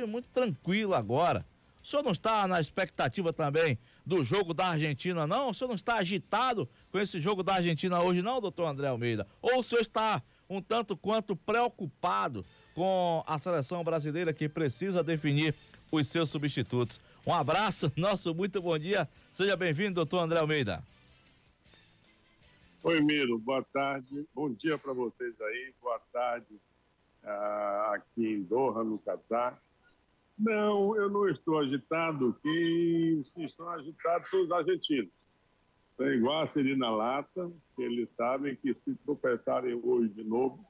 time muito tranquilo agora. O senhor não está na expectativa também do jogo da Argentina, não? O senhor não está agitado com esse jogo da Argentina hoje, não, doutor André Almeida? Ou o senhor está um tanto quanto preocupado com a seleção brasileira que precisa definir os seus substitutos? Um abraço, nosso muito bom dia. Seja bem-vindo, doutor André Almeida. Oi, Miro, boa tarde. Bom dia para vocês aí. Boa tarde aqui em Doha, no Catar. Não, eu não estou agitado. Quem estão agitados são os argentinos. É igual a Serena Lata, que eles sabem que se tropeçarem hoje de novo,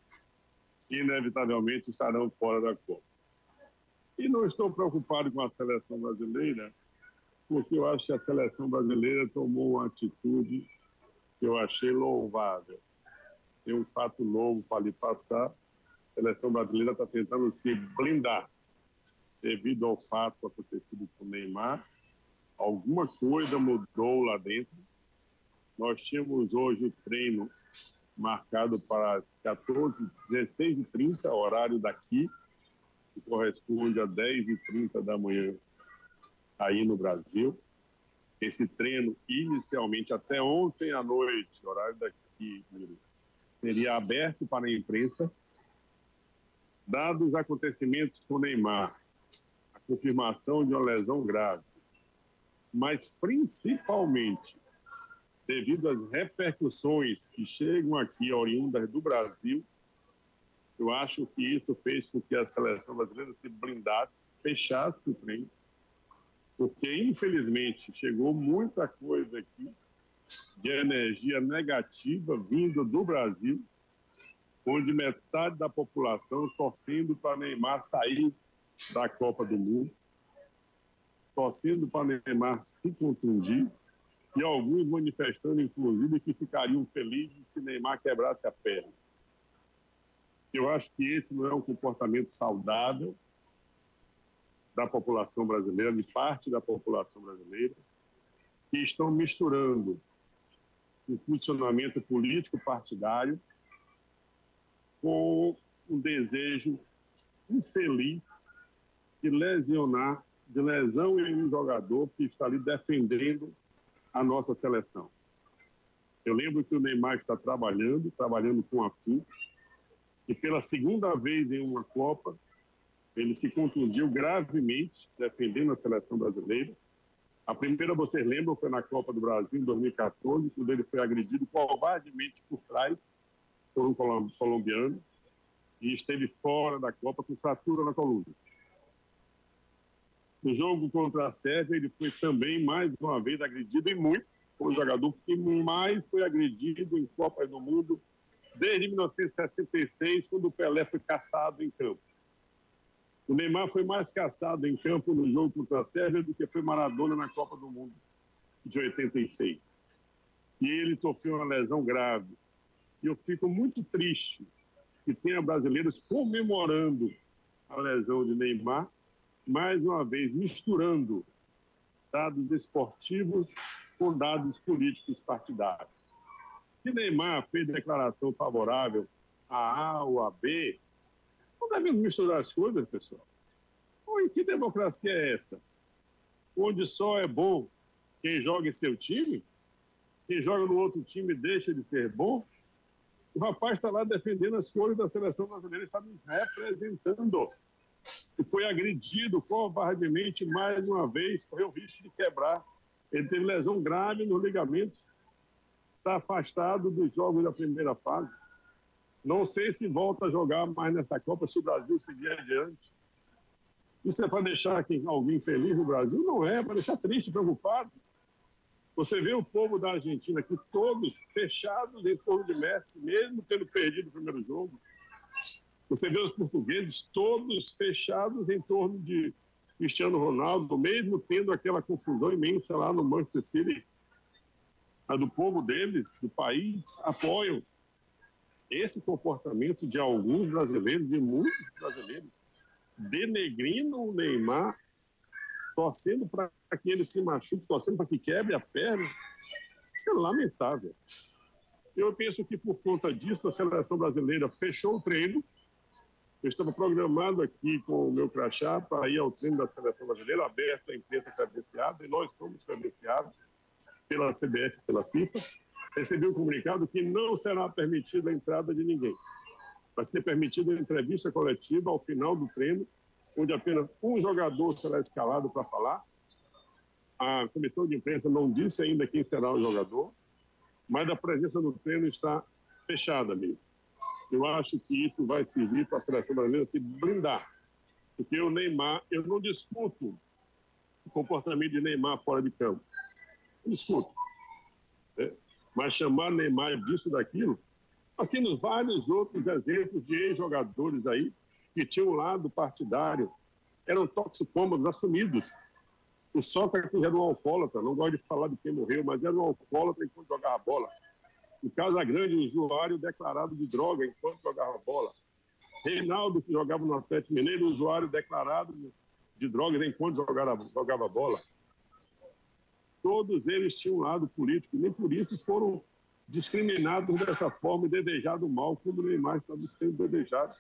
inevitavelmente estarão fora da Copa. E não estou preocupado com a seleção brasileira, porque eu acho que a seleção brasileira tomou uma atitude que eu achei louvável. Tem um fato novo para lhe passar. A seleção brasileira está tentando se blindar devido ao fato acontecido com o Neymar. Alguma coisa mudou lá dentro. Nós tínhamos hoje o treino marcado para as 16h30, horário daqui, que corresponde a 10h30 da manhã aí no Brasil. Esse treino, inicialmente, até ontem à noite, horário daqui, seria aberto para a imprensa. Dados os acontecimentos com o Neymar, a confirmação de uma lesão grave, mas principalmente devido às repercussões que chegam aqui oriundas do Brasil, eu acho que isso fez com que a seleção brasileira se blindasse, fechasse o treino, porque infelizmente chegou muita coisa aqui de energia negativa vindo do Brasil, onde metade da população torcendo para Neymar sair da Copa do Mundo, torcendo para Neymar se contundir, e alguns manifestando, inclusive, que ficariam felizes se Neymar quebrasse a perna. Eu acho que esse não é um comportamento saudável da população brasileira, de parte da população brasileira, que estão misturando o funcionamento político partidário com um desejo infeliz de lesão em um jogador que está ali defendendo a nossa seleção. Eu lembro que o Neymar está trabalhando com afinco, e pela segunda vez em uma Copa, ele se contundiu gravemente defendendo a seleção brasileira. A primeira, vocês lembram, foi na Copa do Brasil, em 2014, quando ele foi agredido covardemente por trás por um colombiano e esteve fora da Copa com fratura na coluna. No jogo contra a Sérvia, ele foi também, mais uma vez, agredido e muito. Foi o jogador que mais foi agredido em Copas do Mundo desde 1966, quando o Pelé foi caçado em campo. O Neymar foi mais caçado em campo no jogo contra a Sérvia do que foi Maradona na Copa do Mundo de 86. E ele sofreu uma lesão grave. E eu fico muito triste que tenha brasileiros comemorando a lesão de Neymar, mais uma vez misturando dados esportivos com dados políticos partidários. Se Neymar fez declaração favorável a A ou a B, não devemos misturar as coisas, pessoal. Ou em que democracia é essa? Onde só é bom quem joga em seu time? Quem joga no outro time deixa de ser bom? O rapaz está lá defendendo as cores da seleção brasileira, está nos representando. E foi agredido covardemente mais uma vez, correu o risco de quebrar. Ele teve lesão grave no ligamento, está afastado dos jogos da primeira fase. Não sei se volta a jogar mais nessa Copa, se o Brasil seguir adiante. Isso é para deixar alguém feliz no Brasil? Não é, para deixar triste, preocupado. Você vê o povo da Argentina aqui, todos fechados em torno de Messi, mesmo tendo perdido o primeiro jogo. Você vê os portugueses todos fechados em torno de Cristiano Ronaldo, mesmo tendo aquela confusão imensa lá no Manchester City. A do povo deles, do país, apoiam esse comportamento de alguns brasileiros, de muitos brasileiros, denegrindo o Neymar, torcendo para que ele se machuque, torcendo para que quebre a perna. Isso é lamentável. Eu penso que por conta disso a seleção brasileira fechou o treino, Eu estava programado aqui com o meu crachá para ir ao treino da Seleção Brasileira, aberto à imprensa credenciada, e nós somos credenciados pela CBF e pela FIFA. Recebi um comunicado que não será permitida a entrada de ninguém. Vai ser permitida a entrevista coletiva ao final do treino, onde apenas um jogador será escalado para falar. A comissão de imprensa não disse ainda quem será o jogador, mas a presença no treino está fechada, amigo. Eu acho que isso vai servir para a seleção brasileira se blindar. Porque o Neymar, eu não discuto o comportamento de Neymar fora de campo. Não discuto. Né? Mas chamar Neymar disso, daquilo, nós temos vários outros exemplos de ex-jogadores aí que tinham um lado partidário, eram toxicômanos assumidos. O Sócrates era um alcoólatra, não gosto de falar de quem morreu, mas era um alcoólatra enquanto jogava bola. O Casagrande, usuário declarado de droga enquanto jogava bola. Reinaldo, que jogava no Atlético Mineiro, usuário declarado de drogas enquanto jogava bola. Todos eles tinham um lado político, nem por isso foram discriminados dessa forma e desejados mal, como o Neymar estava sendo desejado.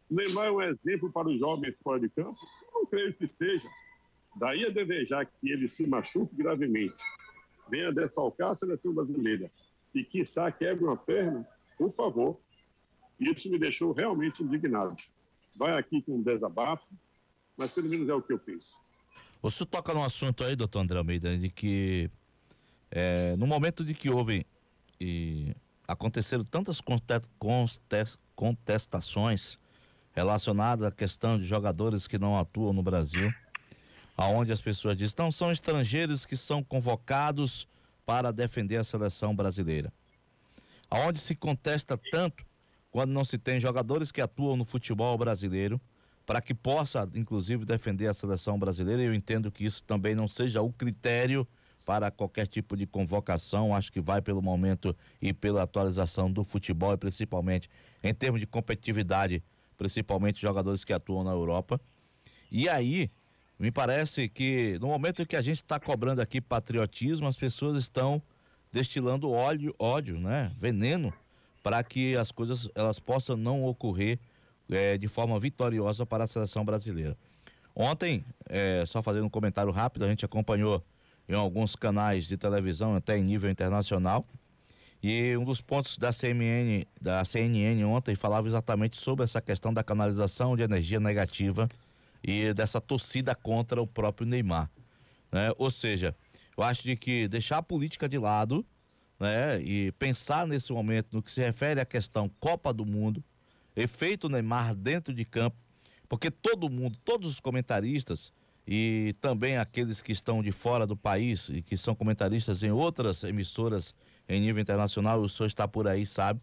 O Neymar é um exemplo para os jovens fora de campo? Eu não creio que seja. Daí a desejar que ele se machuque gravemente, venha desfalcar a seleção brasileira e, quiçá, quebre uma perna, por favor. Isso me deixou realmente indignado. Vai aqui com um desabafo, mas pelo menos é o que eu penso. O senhor toca num assunto aí, doutor André Almeida, de que no momento de que houve e aconteceram tantas contestações relacionadas à questão de jogadores que não atuam no Brasil, aonde as pessoas dizem, não, são estrangeiros que são convocados para defender a seleção brasileira. Aonde se contesta tanto quando não se tem jogadores que atuam no futebol brasileiro para que possa, inclusive, defender a seleção brasileira. Eu entendo que isso também não seja o critério para qualquer tipo de convocação. Acho que vai pelo momento e pela atualização do futebol e principalmente em termos de competitividade, principalmente jogadores que atuam na Europa. E aí, me parece que no momento em que a gente está cobrando aqui patriotismo, as pessoas estão destilando ódio, né? Veneno, para que as coisas elas possam não ocorrer de forma vitoriosa para a seleção brasileira. Ontem, só fazendo um comentário rápido, a gente acompanhou em alguns canais de televisão, até em nível internacional, e um dos pontos da CNN ontem falava exatamente sobre essa questão da canalização de energia negativa e dessa torcida contra o próprio Neymar, né? Ou seja, eu acho de que deixar a política de lado, né, e pensar nesse momento no que se refere à questão Copa do Mundo, efeito Neymar dentro de campo, porque todo mundo, todos os comentaristas e também aqueles que estão de fora do país e que são comentaristas em outras emissoras em nível internacional, o senhor está por aí, sabe,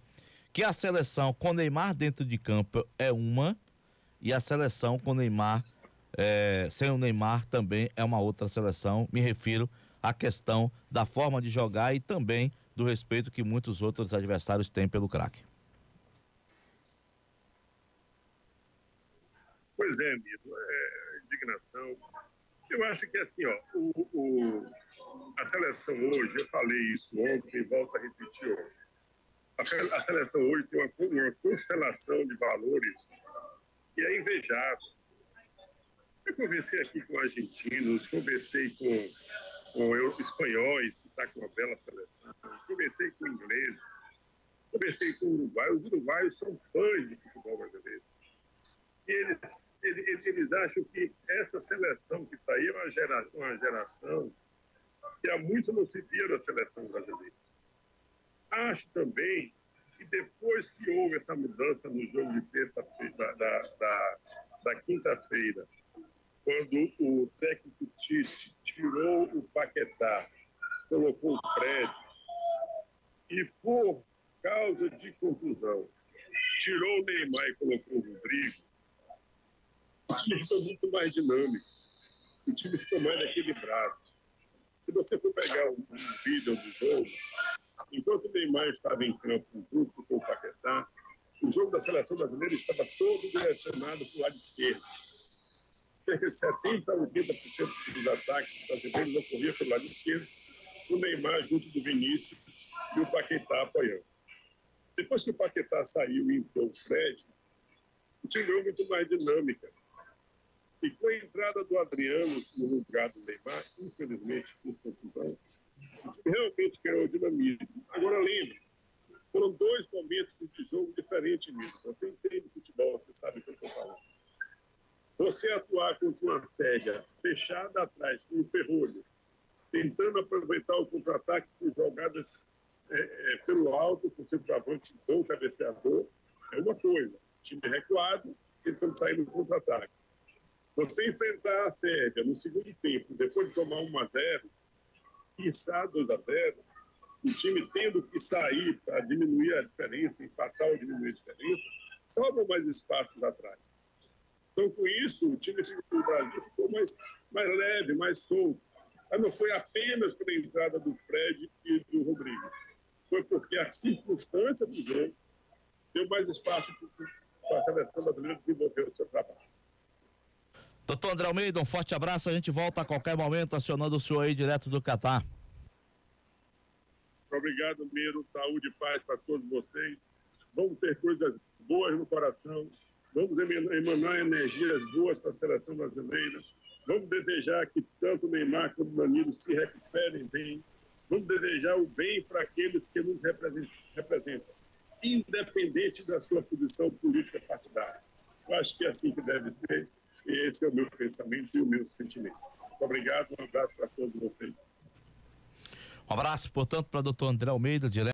que a seleção com Neymar dentro de campo é uma, e a seleção com Neymar, sem o Neymar também é uma outra seleção. Me refiro à questão da forma de jogar e também do respeito que muitos outros adversários têm pelo craque. Pois é, amigo, indignação. Eu acho que assim, ó, a seleção hoje, eu falei isso ontem e volto a repetir hoje. A seleção hoje tem uma constelação de valores que é invejável. Eu conversei aqui com argentinos, conversei com espanhóis, que está com uma bela seleção, conversei com ingleses, conversei com uruguaios. Os uruguaios são fãs de futebol brasileiro. E eles acham que essa seleção que está aí é uma geração que há muito não se via na seleção brasileira. Acho também que depois que houve essa mudança no jogo de terça-feira, da quinta-feira, quando o técnico Tite tirou o Paquetá, colocou o Fred, e por causa de contusão, tirou o Neymar e colocou o Rodrigo, o time ficou muito mais dinâmico, o time ficou mais equilibrado. Se você for pegar um vídeo do jogo, enquanto o Neymar estava em campo no grupo com o Paquetá, o jogo da seleção brasileira estava todo direcionado para o lado esquerdo. Cerca de 70% a 80% dos ataques brasileiros ocorriam pelo lado esquerdo, o Neymar junto do Vinícius e o Paquetá apoiando. Depois que o Paquetá saiu e entrou o Fred, O time ganhou muito mais dinâmica. E com a entrada do Adriano no lugar do Neymar, infelizmente, o time realmente ganhou dinamismo. Agora lembre, foram 2 momentos de jogo diferentes mesmo. Você entende futebol, você sabe o que eu estou falando. Você atuar contra uma Sérvia fechada atrás, com um ferrolho, tentando aproveitar o contra-ataque com jogadas pelo alto, com centroavante bom cabeceador, é uma coisa. Time recuado, tentando sair no contra-ataque. Você enfrentar a Sérvia no segundo tempo, depois de tomar 1-0, quiçá 2-0, o time tendo que sair para diminuir a diferença, empatar ou diminuir a diferença, sobram mais espaços atrás. Então, com isso, o time do Brasil ficou mais leve, mais solto. Mas não foi apenas pela entrada do Fred e do Rodrigo. Foi porque a circunstância do jogo deu mais espaço para a seleção brasileira desenvolver o seu trabalho. Doutor André Almeida, um forte abraço. A gente volta a qualquer momento acionando o senhor aí direto do Catar. Obrigado, Miro. Saúde e paz para todos vocês. Vamos ter coisas boas no coração. Vamos emanar energias boas para a seleção brasileira. Vamos desejar que tanto o Neymar quanto o Danilo se recuperem bem. Vamos desejar o bem para aqueles que nos representam, independente da sua posição política partidária. Eu acho que é assim que deve ser. E esse é o meu pensamento e o meu sentimento. Muito obrigado, um abraço para todos vocês. Um abraço, portanto, para o doutor André Almeida, direto